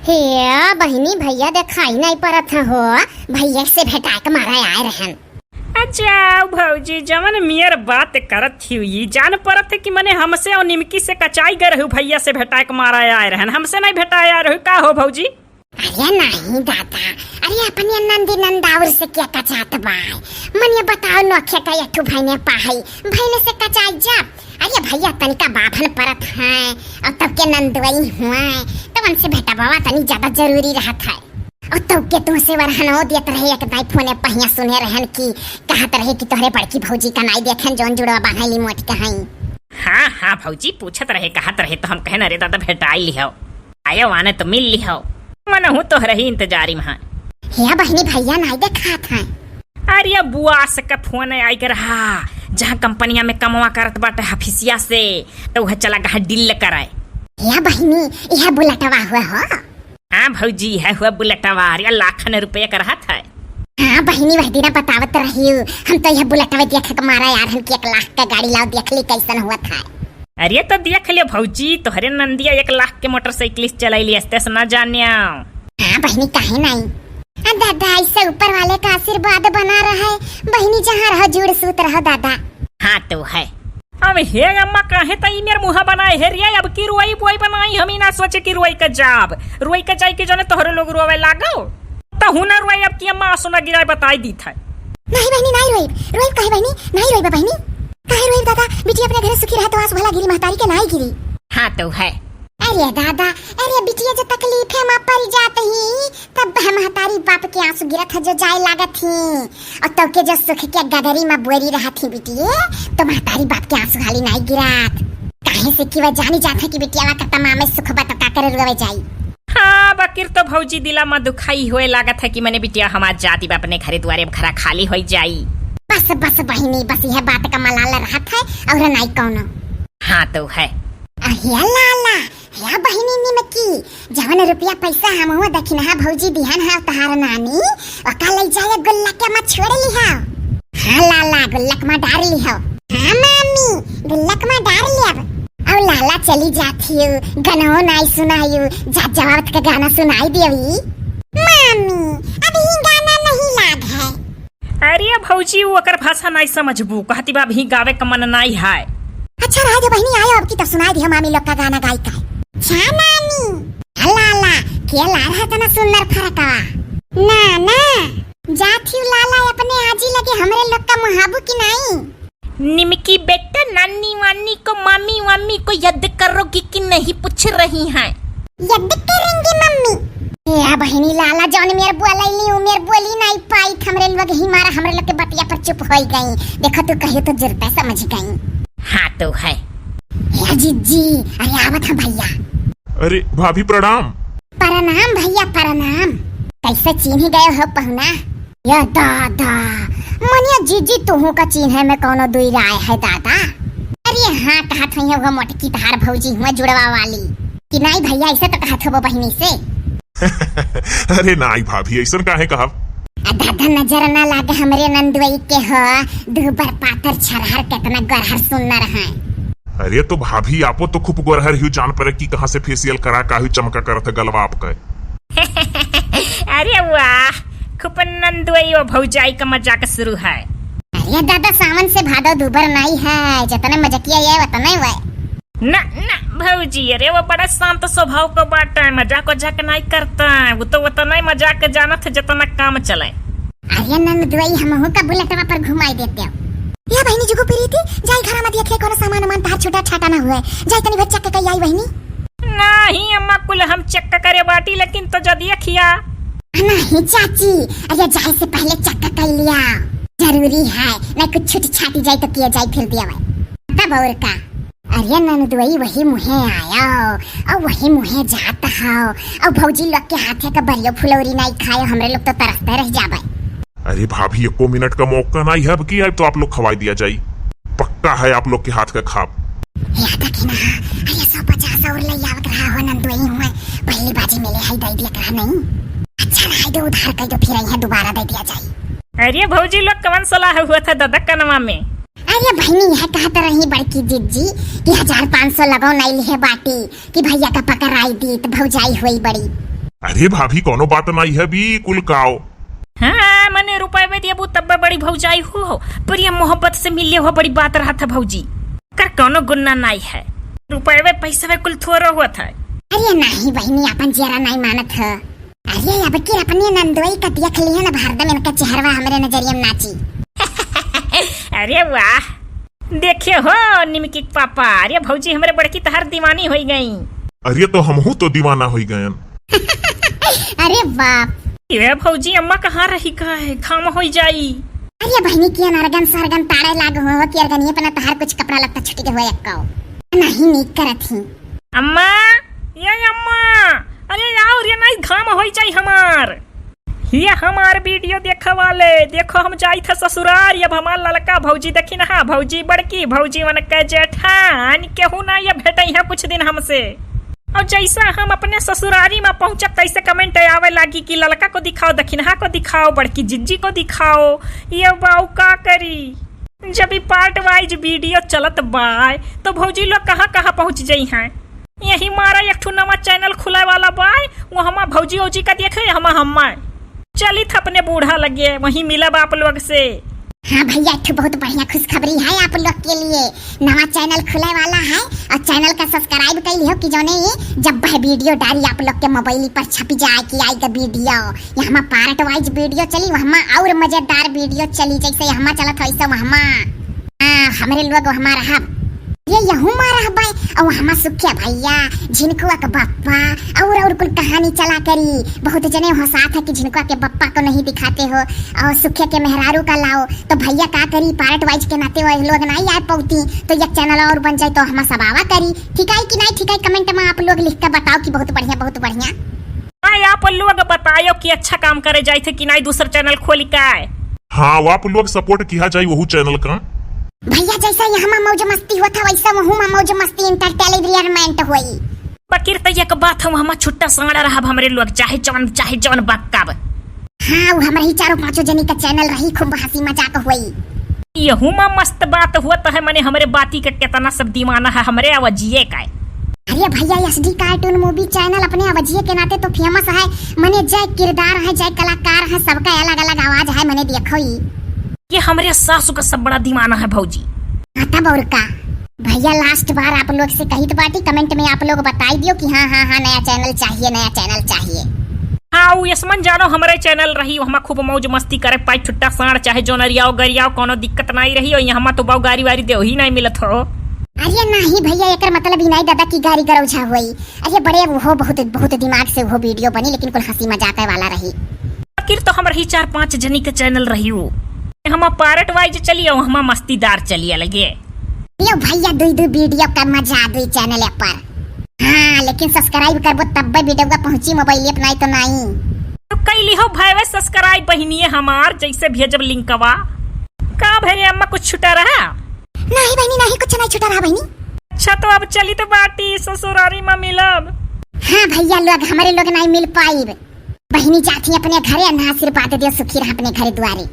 हे बहिनी भैया दिखाई नहीं पड़त हो। भैया से भेटा के मारा आए रहन। अच्छा भौजी जमन मियर बात करत थी जान परत है कि मने हमसे और निमकी से कचाई गए रहू भैया से भेटा के मारा आए रहन, हमसे नहीं भेटाया रहू का हो भौजी? अरे नहीं दादा, अरे अपने नंदी नंदावर से क्या कचात बाय मन ये बताओ नोखे का यठू भाई ने पाई भाई से कचाई जब अरे भैया तनिका बाभन परत है और तब के नंदवई हुआ तब उनसे भेटा बाबा तनी ज्यादा जरूरी रहत है और तब के तुमसे वरहन हो दियत रहे एक दाई फोने पहिया सुने रहन की कहत रहे कि तोहरे बड़की भौजी का नाई देखन जोन जुड़वा बांधली मोट कहाई। हाँ हाँ भौजी पूछत रहे कहत रहे तो हम कहना रे दादा भेटाई लिहो आयो आने तो मिल लिहो मन हूँ तो रही इंतजारी में। हे बहनी भैया नहीं देखा था। अरे बुआ से का फोन आई कर रहा जहाँ कंपनिया में कमवा करत बाटे हफिसिया से तो वह चला गहा डील कराए। हे बहनी यह बुलेटवा हुआ हो? हाँ भौजी है हुआ बुलेटवा अरे लाखन रुपये का रहा था। हाँ बहनी वह दिन बतावत रही हम तो यह बुलेटवा देख के मारा यार हम 1 लाख का गाड़ी लाओ देख ली कैसन हुआ था। अरे तो देख लियो भौजी तोहरे नंदिया 1 लाख के मोटरसाइकिल चलाई स्टेशन न जाने। हाँ बहनी काहे नहीं दादा ऐसे ऊपर वाले का आशीर्वाद बना रहा है बहनी जहाँ रहो जुड़ सूत रहो दादा। हाँ तो है अब हे अम्मा कहे तई मेर मुहा बनाए हे रे अब की रुई बुई बनाई हम ही ना सोचे कि रुई का जाब रुई का जाई के जने तोहरे लोग रोवे लागो तो हुनर रुई अब की अम्मा सुना गिराए बताई दी था। नहीं बहनी नहीं रोई रोई काहे बहनी नहीं रोई बहनी काहे रोई दादा बिटी अपने घर सुखी रहे तो आस भला गिरी महतारी के नहीं गिरी। हाँ तो है अरे दादा अरे बिटिया जो तकलीफ है माँ पर जात ही तब महतारी बाप के आंसू गिरत है जो जाए लागत थी और तब के जो सुख के गदरी में बोरी रहा थी बिटिया तो महतारी बाप के आंसू खाली नहीं गिरत काहे से कि वह जानी जात है कि बिटिया का तमाम सुख बता कर रोवे जाई। हाँ बकिर तो भौजी दिला में दुखाई हुए लागत है कि मैंने बिटिया हमार जाती बाप ने घरे द्वारे खरा खाली हो जाई। बस बस बहिनी बस यह बात का मलाल रहत है और नहीं कौनो। हाँ तो है लाला या बहिनी निमकी जवन रुपया पैसा हम हुआ दखिन हा भौजी दिहन हा तहार नानी और कल ले जाए गुल्लक के मत छोड़ ली हा। हाँ लाला गुल्लक में डार ली हो। हाँ मामी गुल्लक में डार लिया अब लाला चली जाती हूँ गनो नहीं सुनायू जा जवाब का गाना सुनाई देवी मामी अभी गाना नहीं लाग है। अरे भौजी वो अकर भाषा नहीं समझबू कहती बा भी गावे का मन नहीं है। अच्छा रहा जो बहनी आयो अब की तो सुनाई दियो मामी लोग का गाना गाई का छा नानी लाला के ला रहा तना सुंदर फरका ना ना जाती लाला अपने आजी लगे हमरे लोग का मुहाबू की नहीं। निमकी बेटा नानी वानी को मामी वामी को याद करोगी कि नहीं पूछ रही हैं? याद करेंगे मम्मी। या बहनी लाला जौन मेर बोलैली उमेर बोली नहीं पाई हमरे लोग ही मारा हमरे लोग के बतिया पर चुप हो गई देखो तू कहियो तो जरूर समझ गई। हाँ तो है जीजी अरे आवत है भैया। अरे भाभी प्रणाम। प्रणाम भैया प्रणाम कैसे चिन्ह गए हो पहुना? या दादा मनिया जीजी तुहू का चिन्ह में कौनो दुई राय है दादा? अरे हाँ कहत है वो मोटकी तहार भौजी हुआ जुड़वा वाली कि नहीं भैया ऐसे तो कहत हो बहनी से। अरे नहीं भाभी ऐसा काहे कहा? दादा नजर ना लागे हमरे नंदवई के हो दुबर पातर छरहर कितना गरहर सुंदर है। अरे तो भाभी आपो तो खूब गोरहर ही जान पर की कहाँ से फेशियल करा काहे चमका करत गलवा आपका। अरे वाह खूब नंदुई और भौजाई का मजाक शुरू है। अरे दादा सावन से भादो दुबर नहीं है जितने मजाकिया ये उतना ही है। ना ना भौजी अरे वो बड़ा शांत स्वभाव का बात है मजाक वजाक नहीं करता वो तो उतना ही मजाक जानत है जितना काम चले। अरे नंदुई हम का बुलेटवा पर घुमाई देते हो या बहनी जुगु पीरी थी जाई घर में देखे कोनो सामान मन तार छोटा छाटा ना हुए जाई तनी बच्चा के कई आई बहनी। नहीं अम्मा कुल हम चेक करे बाटी लेकिन तो जदी खिया नहीं चाची अरे जाए से पहले चेक कर लिया जरूरी है ना कुछ छुट छाटी जाए तो किया जाए फिर दिया तब और का। अरे नंदुई वही मुहे आया और वही मुहे जाता हो और भौजी लोग के हाथे का बरियो फुलौरी नहीं खाए हमरे लोग तो तरसते रह जाबे। अरे भाभी 1 मिनट का मौका नहीं है अब की है तो आप लोग खवाई दिया जाये पक्का है आप लोग के हाथ का खाप। अरे 150 और ले आवत रहा हो नंदुई हुए पहली बाजी मिले है दे दिया करा नहीं अच्छा रहा दो उधार कर दो फिर यहाँ दोबारा दे दिया जाए। अरे भौजी लोग कवन सलाह हुआ था दादा कनमा में? अरे बहनी यह कहते रही बड़की जीजी कि 1500 लगाओ नहीं लिहे बाटी कि भैया का पकड़ आई दी तो भौजाई हुई बड़ी। अरे भाभी कोनो बात नहीं है बी कुल काओ। हाँ मने रुपए में दिया तब बड़ी भौजाई हो पर ये मोहब्बत से मिले हो बड़ी बात रहा था भौजी कर कोनो गुन्ना नहीं है रुपए में पैसे में कुल थोड़ा हुआ था। अरे नहीं बहनी अपन जरा नहीं मानत है। अरे अब के अपने नंदोई का देख लिया ना भारत इनका चेहरा हमारे नजरिए में नाची। अरे वाह देखियो हो निमकी पापा अरे भौजी हमारे बड़की तहर दीवानी हो गई। अरे तो हमहू तो दीवाना हो गए। अरे बाप ये भौजी अम्मा कहाँ रही का है खाम हो जाई। अरे बहनी की नरगन सरगन तारे लाग हो कि अरगन ये पना तहार कुछ कपड़ा लगता छुटी के हो एकौ नहीं नीक करत ही। अम्मा ये अम्मा अरे आओ रे नहीं घाम हो जाई हमार ये हमार वीडियो देखा वाले देखो हम जाई थे ससुराल अब हमार लड़का भौजी देखी ना भौजी बड़की भौजी मन के जेठान केहू ना ये भेटे है कुछ दिन हमसे और जैसा हम अपने ससुरारी में पहुंचब तैसे कमेंट आवे लागी कि लड़का को दिखाओ दखिनहा को दिखाओ बड़की जिज्जी को दिखाओ ये बाऊ का करी जब भी पार्ट वाइज वीडियो चलत बाय तो भौजी लोग कहाँ कहाँ पहुंच जाई हैं। यही मारा एक ठो नवा चैनल खुला वाला बाय वो हमार भौजी औजी का देखे हम चली था अपने बूढ़ा लगे वहीं मिला आप लोग से। हाँ भैया बहुत बढ़िया खुशखबरी है आप लोग के लिए नवा चैनल खुले वाला है और चैनल का सब्सक्राइब कर लियो कि जोने ये जब वह वीडियो डाली आप लोग के मोबाइल पर छपी जाए कि आएगा वीडियो यहाँ पार्ट वाइज वीडियो चली वहाँ और मजेदार वीडियो चली जैसे यहाँ चला था वैसे वहाँ हमारे लोग वहाँ रहा ये यहू मारा बाय और हमारा सुखिया भैया झिनकुआ का बप्पा और कुल कहानी चला करी बहुत जने हंसा था कि झिनकुआ के बप्पा को नहीं दिखाते हो और सुखिया के मेहरारू का लाओ तो भैया का करी पार्ट वाइज के नाते वो लोग नहीं आ पौती तो एक चैनल और बन जाए तो हम सबावा करी ठीक है कि नहीं ठीक है कमेंट में आप लोग लिख कर बताओ कि बहुत बढ़िया। आप लोग बताओ कि अच्छा काम करे जाए थे कि नहीं दूसरा चैनल खोली का है। हाँ आप लोग सपोर्ट किया जाए वही चैनल का भैया जैसा यहाँ मौज मस्ती होता वैसा वहाँ मौज मस्ती इंटरटेनमेंट हुई। बकीर तो एक बात हम हमारा छुट्टा सांगड़ा रहा हमारे लोग चाहे जौन बक्काब। हाँ वो हमारे ही चारों पांचों जनी का चैनल रही खूब हंसी मजाक हुई। यहू में मस्त बात हुआ तो है मैंने हमारे बाती का कितना सब दीवाना है हमारे अवजिये का। अरे भैया एसडी कार्टून मूवी चैनल अपने अवजिये के नाते तो फेमस है मने जय किरदार है जय कलाकार है सबका अलग अलग आवाज है मैंने देखो ही। ये हमारे सासू का सब बड़ा दीवाना है भौजी। तब और का भैया लास्ट बार आप लोग से कही तो बाटी कमेंट में आप लोग बताई दियो कि हाँ नया चैनल चाहिए। हाँ वो यसमन जानो हमारे चैनल रही हम खूब मौज मस्ती करे पाई छुट्टा साड़ चाहे जो नरियाओ गरियाओ कोनो दिक्कत नहीं रही और यहाँ तो बाऊ गाड़ी वारी दे ही नहीं मिलत हो। अरे नहीं भैया एक मतलब ही नहीं दादा की गाड़ी गरौझा हुई। अरे बड़े वो बहुत दिमाग से वो वीडियो बनी लेकिन कुल हंसी मजाक वाला रही। आखिर तो हमारे ही 4-5 जनी के चैनल रही हो हम पार्ट वाइज चलिए हम मस्तीदार चलिए लगे यो भैया दो वीडियो का मजा दो चैनल पर। हाँ लेकिन सब्सक्राइब करबो तब वीडियो का पहुंची मोबाइल पर नहीं तो नहीं तो कैली हो भाई सब्सक्राइब बहिनिए हमार जैसे भेजब लिंकवा का भरे अम्मा कुछ छुटा रहा नहीं बहनी नहीं कुछ नहीं छुटा रहा बहनी। अच्छा तो अब चली तो बाटी ससुरारी में मिलब। हाँ भैया लोग हमारे लोग नहीं मिल पाई बहनी जाती अपने घरे ना आशीर्वाद दियो सुखी रहा अपने घरे द्वारे।